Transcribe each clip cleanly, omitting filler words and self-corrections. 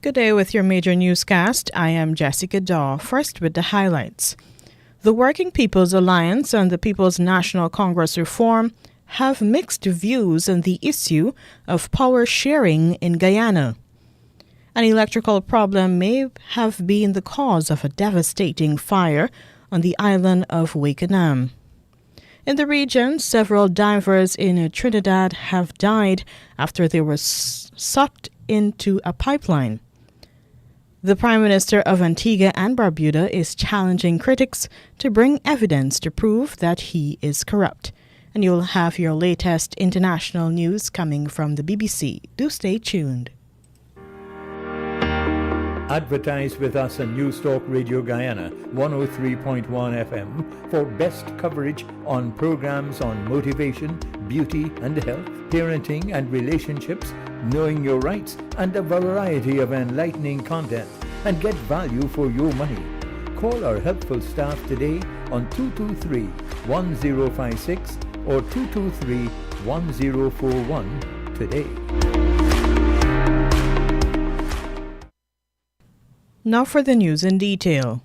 Good day with your major newscast. I am Jessica Daw. First with the highlights. The Working People's Alliance and the People's National Congress Reform have mixed views on the issue of power sharing in Guyana. An electrical problem may have been the cause of a devastating fire on the island of Wakenham. In the region, several divers in Trinidad have died after they were sucked into a pipeline. The Prime Minister of Antigua and Barbuda is challenging critics to bring evidence to prove that he is corrupt. And you'll have your latest international news coming from the BBC. Do stay tuned. Advertise with us on Newstalk Radio Guyana 103.1 FM for best coverage on programs on motivation, beauty and health, parenting and relationships, knowing your rights, and a variety of enlightening content, and get value for your money. Call our helpful staff today on 223-1056 or 223-1041 today. Now for the news in detail.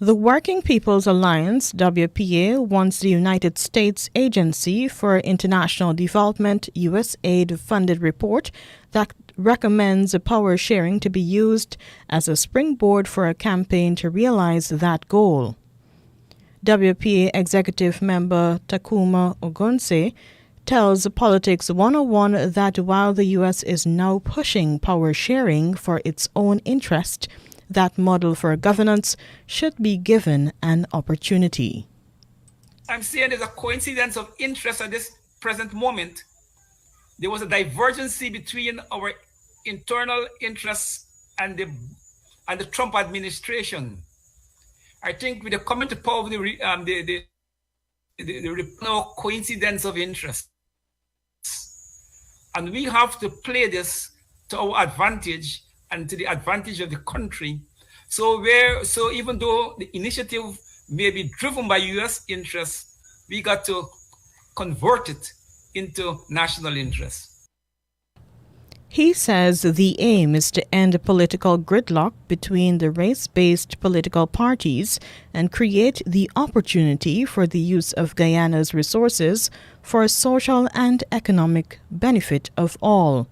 The Working People's Alliance, WPA, wants the United States Agency for International Development, USAID-funded report that recommends power sharing to be used as a springboard for a campaign to realize that goal. WPA Executive Member Takuma Ogonse tells Politics 101 that while the U.S. is now pushing power sharing for its own interest, that model for governance should be given an opportunity. I'm saying there's a coincidence of interest at this present moment. There was a divergence between our internal interests and the Trump administration. I think with the coming to power of the no coincidence of interest. And we have to play this to our advantage and to the advantage of the country. So even though the initiative may be driven by U.S. interests, we got to convert it into national interest. He says the aim is to end political gridlock between the race-based political parties and create the opportunity for the use of Guyana's resources for social and economic benefit of all.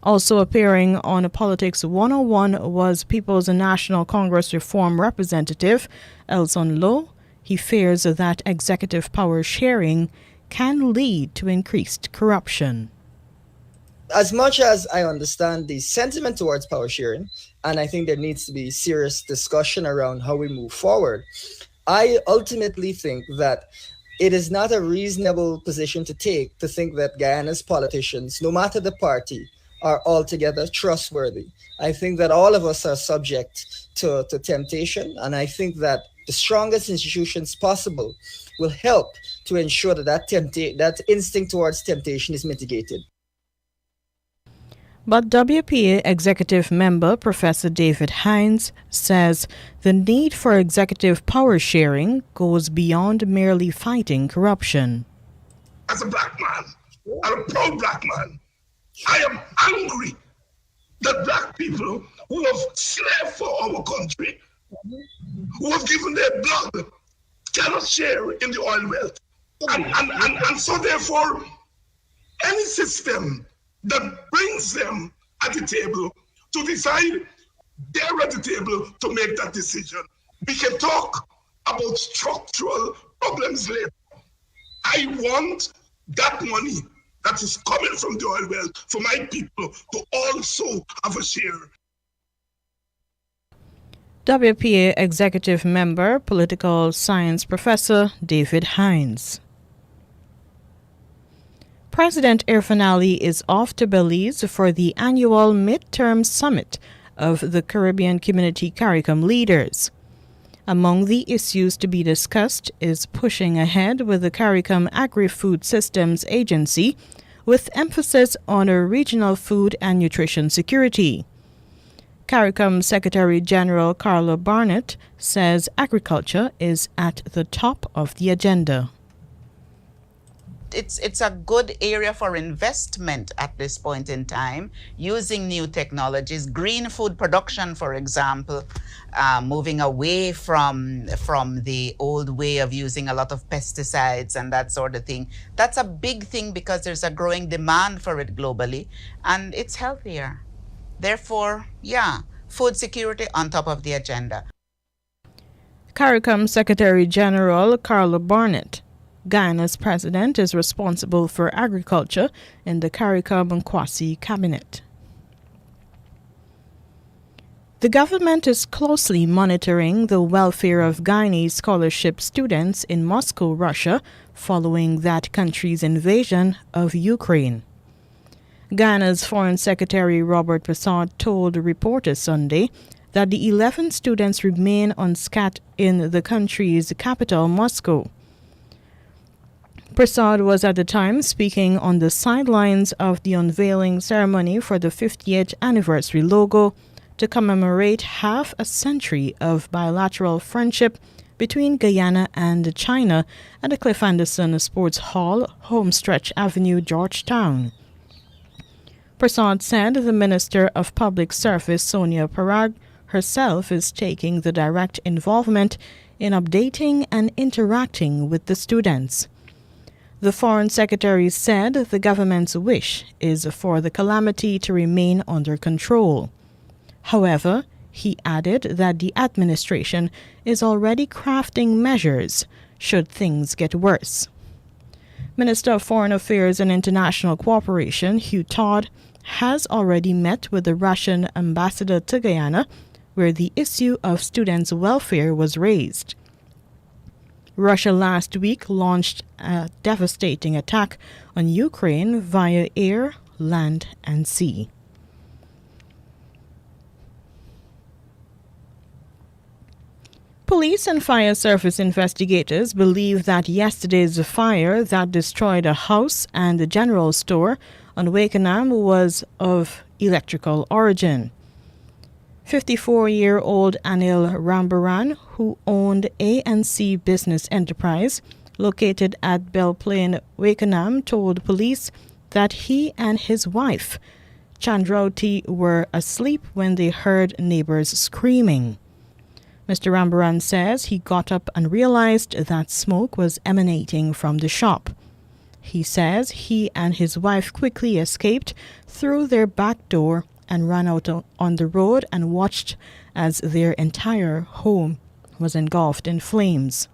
Also appearing on Politics 101 was People's National Congress Reform Representative Elson Lowe. He fears that executive power sharing can lead to increased corruption. As much as I understand the sentiment towards power sharing, and I think there needs to be serious discussion around how we move forward, I ultimately think that it is not a reasonable position to take to think that Guyana's politicians, no matter the party, are altogether trustworthy. I think that all of us are subject to temptation, and I think that the strongest institutions possible will help to ensure that instinct towards temptation is mitigated. But WPA Executive Member Professor David Hines says the need for executive power sharing goes beyond merely fighting corruption. As a black man, and a proud black man, I am angry that black people who have slaved for our country, who have given their blood, cannot share in the oil wealth. And so therefore, any system that brings them at the table to decide, they're at the table to make that decision. We can talk about structural problems later. I want that money that is coming from the oil wealth for my people to also have a share. WPA Executive Member, Political Science Professor David Hines. President Irfan Ali is off to Belize for the annual midterm summit of the Caribbean Community CARICOM leaders. Among the issues to be discussed is pushing ahead with the CARICOM Agri-Food Systems Agency with emphasis on regional food and nutrition security. CARICOM Secretary General Carla Barnett says agriculture is at the top of the agenda. it's a good area for investment at this point in time, using new technologies, green food production, for example, moving away from the old way of using a lot of pesticides and that sort of thing. That's a big thing because there's a growing demand for it globally, and it's healthier. Therefore, yeah, food security on top of the agenda. CARICOM Secretary General Carla Barnett. Guyana's president is responsible for agriculture in the CARICOM Nkwasi cabinet. The government is closely monitoring the welfare of Guyanese scholarship students in Moscow, Russia, following that country's invasion of Ukraine. Guyana's Foreign Secretary Robert Prasad told reporters Sunday that the 11 students remain unscathed in the country's capital, Moscow. Prasad was at the time speaking on the sidelines of the unveiling ceremony for the 50th anniversary logo to commemorate half a century of bilateral friendship between Guyana and China at the Cliff Anderson Sports Hall, Homestretch Avenue, Georgetown. Prasad said the Minister of Public Service, Sonia Parag, herself is taking the direct involvement in updating and interacting with the students. The Foreign Secretary said the government's wish is for the calamity to remain under control. However, he added that the administration is already crafting measures should things get worse. Minister of Foreign Affairs and International Cooperation, Hugh Todd, has already met with the Russian ambassador to Guyana, where the issue of students' welfare was raised. Russia last week launched a devastating attack on Ukraine via air, land, and sea. Police and fire service investigators believe that yesterday's fire that destroyed a house and a general store on Wakenham was of electrical origin. 54-year-old Anil Rambaran, who owned A&C Business Enterprise, located at Belplain, Wakenham, told police that he and his wife, Chandrauti, were asleep when they heard neighbors screaming. Mr. Rambaran says he got up and realized that smoke was emanating from the shop. He says he and his wife quickly escaped through their back door and ran out on the road and watched as their entire home was engulfed in flames.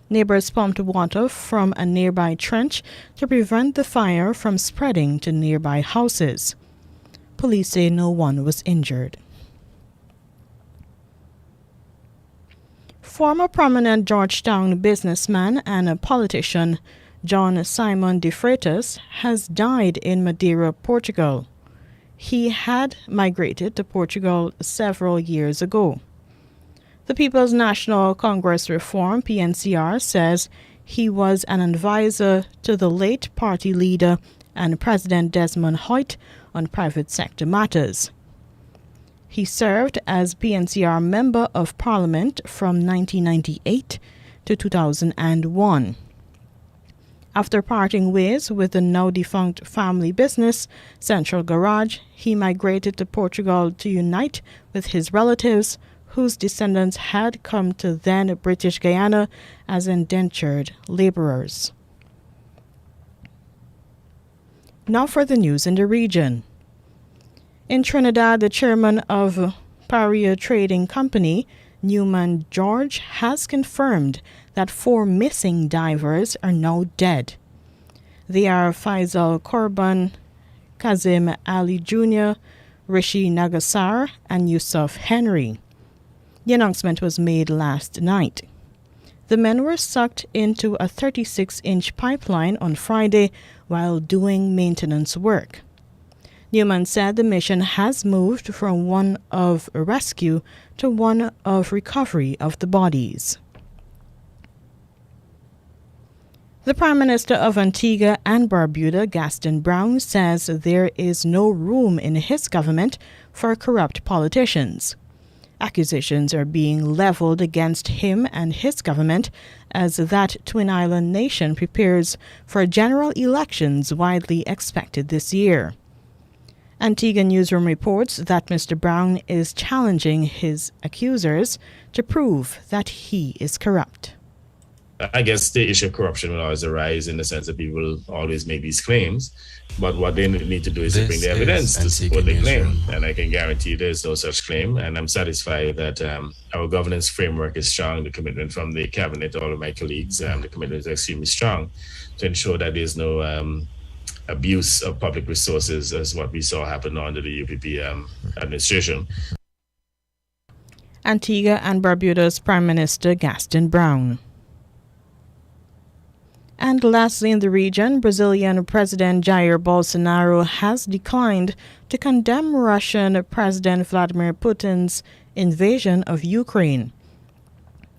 Neighbors pumped water from a nearby trench to prevent the fire from spreading to nearby houses. Police say no one was injured. Former prominent Georgetown businessman and a politician John Simon de Freitas has died in Madeira, Portugal. He had migrated to Portugal several years ago. The People's National Congress Reform, PNCR, says he was an advisor to the late party leader and President Desmond Hoyt on private sector matters. He served as PNCR Member of Parliament from 1998 to 2001. After parting ways with the now-defunct family business, Central Garage, he migrated to Portugal to unite with his relatives, whose descendants had come to then British Guyana as indentured laborers. Now for the news in the region. In Trinidad, the chairman of Paria Trading Company, Newman George, has confirmed that 4 missing divers are now dead. They are Faisal Korban, Kazim Ali Jr., Rishi Nagasar, and Yusuf Henry. The announcement was made last night. The men were sucked into a 36-inch pipeline on Friday while doing maintenance work. Newman said the mission has moved from one of rescue to one of recovery of the bodies. The Prime Minister of Antigua and Barbuda, Gaston Brown, says there is no room in his government for corrupt politicians. Accusations are being leveled against him and his government as that Twin Island nation prepares for general elections widely expected this year. Antigua Newsroom reports that Mr. Brown is challenging his accusers to prove that he is corrupt. I guess the issue of corruption will always arise in the sense that people always make these claims, but what they need to do is to bring the evidence to support the claim. And I can guarantee there's no such claim. And I'm satisfied that our governance framework is strong. The commitment from the cabinet, all of my colleagues, the commitment is extremely strong to ensure that there's no abuse of public resources as what we saw happen under the UPP administration. Antigua and Barbuda's Prime Minister Gaston Brown. And lastly, in the region, Brazilian President Jair Bolsonaro has declined to condemn Russian President Vladimir Putin's invasion of Ukraine.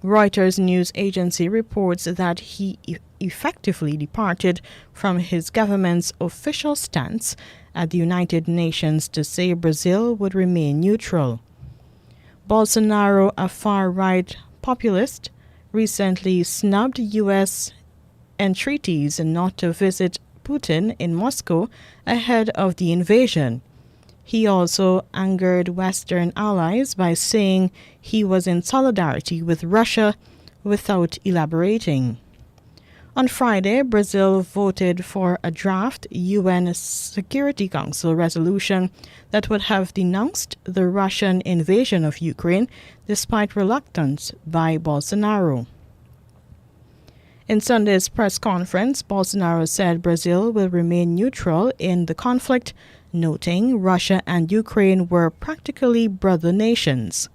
Reuters news agency reports that he effectively departed from his government's official stance at the United Nations to say Brazil would remain neutral. Bolsonaro, a far-right populist, recently snubbed U.S. entreaties not to visit Putin in Moscow ahead of the invasion. He also angered Western allies by saying he was in solidarity with Russia without elaborating. On Friday, Brazil voted for a draft UN Security Council resolution that would have denounced the Russian invasion of Ukraine despite reluctance by Bolsonaro. In Sunday's press conference, Bolsonaro said Brazil will remain neutral in the conflict, noting Russia and Ukraine were practically brother nations.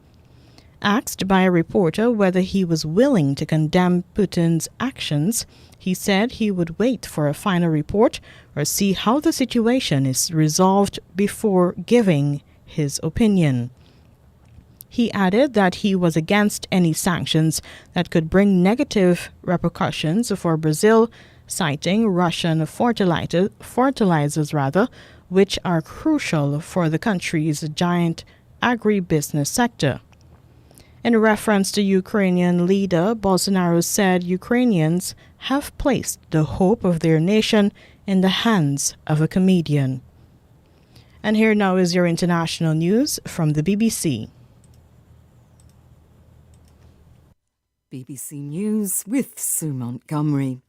Asked by a reporter whether he was willing to condemn Putin's actions, he said he would wait for a final report or see how the situation is resolved before giving his opinion. He added that he was against any sanctions that could bring negative repercussions for Brazil, citing Russian fertilizers, which are crucial for the country's giant agribusiness sector. In reference to Ukrainian leader, Bolsonaro said Ukrainians have placed the hope of their nation in the hands of a comedian. And here now is your international news from the BBC. BBC News with Sue Montgomery.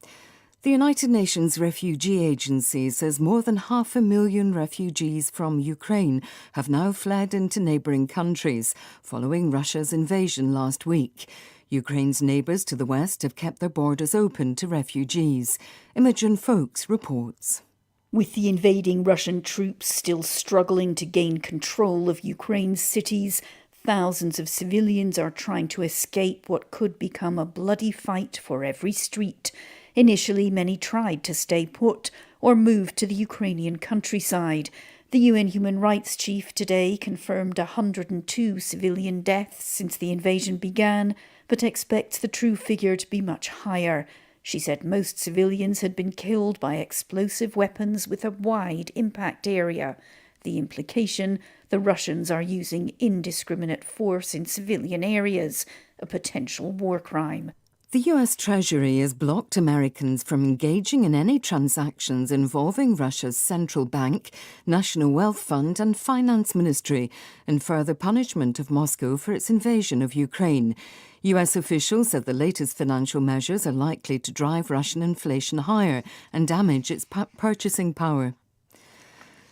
The United Nations Refugee Agency says more than 500,000 refugees from Ukraine have now fled into neighbouring countries following Russia's invasion last week. Ukraine's neighbours to the west have kept their borders open to refugees. Imogen Folks reports. With the invading Russian troops still struggling to gain control of Ukraine's cities, thousands of civilians are trying to escape what could become a bloody fight for every street. Initially, many tried to stay put or move to the Ukrainian countryside. The UN Human Rights Chief today confirmed 102 civilian deaths since the invasion began, but expects the true figure to be much higher. She said most civilians had been killed by explosive weapons with a wide impact area. The implication, the Russians are using indiscriminate force in civilian areas, a potential war crime. The US Treasury has blocked Americans from engaging in any transactions involving Russia's central bank, National Wealth Fund and Finance Ministry in further punishment of Moscow for its invasion of Ukraine. US officials said the latest financial measures are likely to drive Russian inflation higher and damage its purchasing power.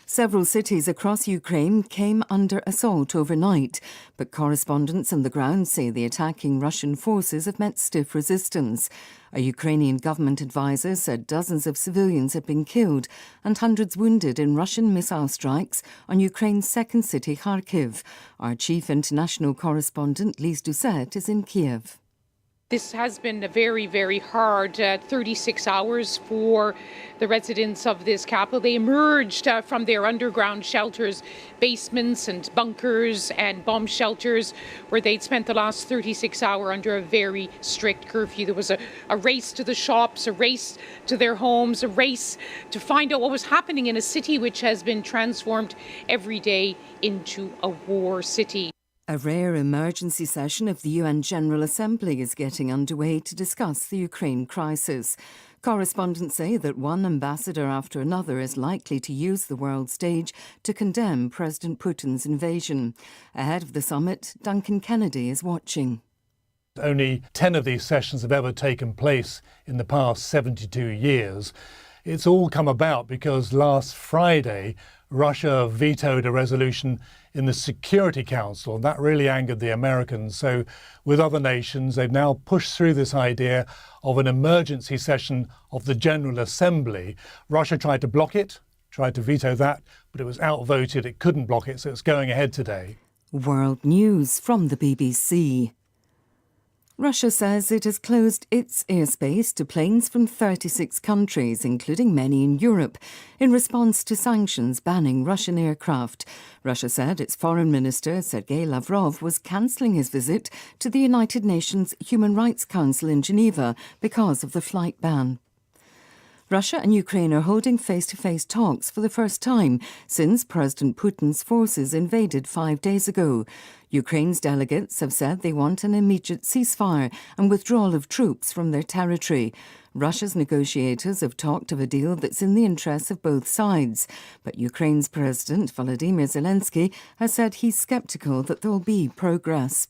Several cities across Ukraine came under assault overnight, but correspondents on the ground say the attacking Russian forces have met stiff resistance. A Ukrainian government advisor said dozens of civilians had been killed and hundreds wounded in Russian missile strikes on Ukraine's second city, Kharkiv. Our chief international correspondent, Lise Doucette, is in Kiev. This has been a very, very hard 36 hours for the residents of this capital. They emerged from their underground shelters, basements and bunkers and bomb shelters, where they'd spent the last 36 hours under a very strict curfew. There was a race to the shops, a race to their homes, a race to find out what was happening in a city which has been transformed every day into a war city. A rare emergency session of the UN General Assembly is getting underway to discuss the Ukraine crisis. Correspondents say that one ambassador after another is likely to use the world stage to condemn President Putin's invasion. Ahead of the summit, Duncan Kennedy is watching. Only 10 of these sessions have ever taken place in the past 72 years. It's all come about because last Friday, Russia vetoed a resolution in the Security Council, and that really angered the Americans. So with other nations, they've now pushed through this idea of an emergency session of the General Assembly. Russia tried to block it, tried to veto that, but it was outvoted. It couldn't block it, so it's going ahead today. World News from the BBC. Russia says it has closed its airspace to planes from 36 countries, including many in Europe, in response to sanctions banning Russian aircraft. Russia said its foreign minister, Sergei Lavrov, was cancelling his visit to the United Nations Human Rights Council in Geneva because of the flight ban. Russia and Ukraine are holding face-to-face talks for the first time since President Putin's forces invaded 5 days ago. Ukraine's delegates have said they want an immediate ceasefire and withdrawal of troops from their territory. Russia's negotiators have talked of a deal that's in the interests of both sides. But Ukraine's President Volodymyr Zelensky has said he's sceptical that there will be progress.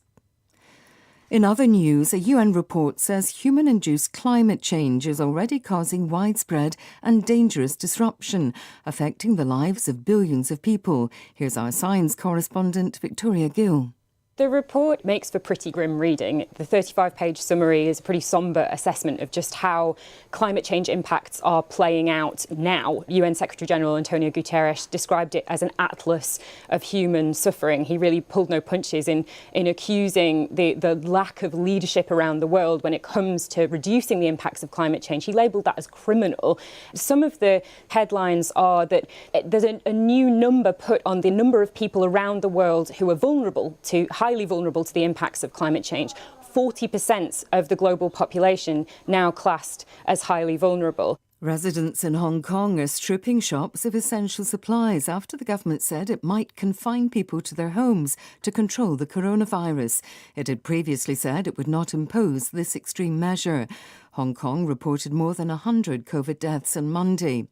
In other news, a UN report says human-induced climate change is already causing widespread and dangerous disruption, affecting the lives of billions of people. Here's our science correspondent, Victoria Gill. The report makes for pretty grim reading. The 35-page summary is a pretty sombre assessment of just how climate change impacts are playing out now. UN Secretary-General Antonio Guterres described it as an atlas of human suffering. He really pulled no punches in accusing the lack of leadership around the world when it comes to reducing the impacts of climate change. He labelled that as criminal. Some of the headlines are that there's a new number put on the number of people around the world who are highly vulnerable to the impacts of climate change. 40% of the global population now classed as highly vulnerable. Residents in Hong Kong are stripping shops of essential supplies after the government said it might confine people to their homes to control the coronavirus. It had previously said it would not impose this extreme measure. Hong Kong reported more than 100 COVID deaths on Monday.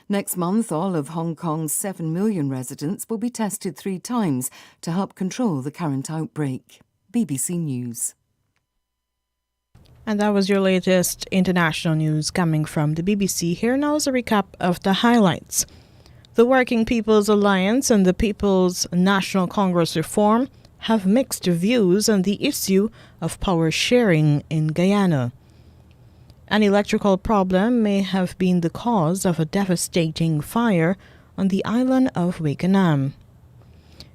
Next month, all of Hong Kong's 7 million residents will be tested 3 times to help control the current outbreak. BBC News. And that was your latest international news coming from the BBC. Here now is a recap of the highlights. The Working People's Alliance and the People's National Congress Reform have mixed views on the issue of power sharing in Guyana. An electrical problem may have been the cause of a devastating fire on the island of Wakenham.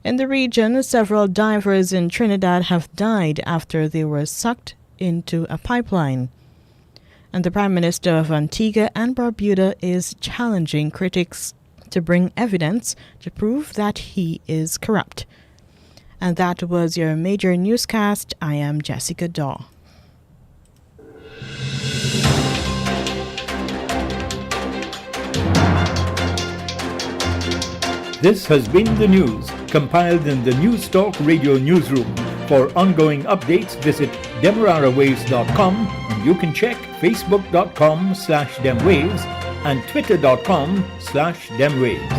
In the region, several divers in Trinidad have died after they were sucked into a pipeline. And the Prime Minister of Antigua and Barbuda is challenging critics to bring evidence to prove that he is corrupt. And that was your major newscast. I am Jessica Daw. This has been the news, compiled in the News Talk Radio newsroom. For ongoing updates, visit demerarawaves.com, and you can check facebook.com/demwaves and twitter.com/demwaves.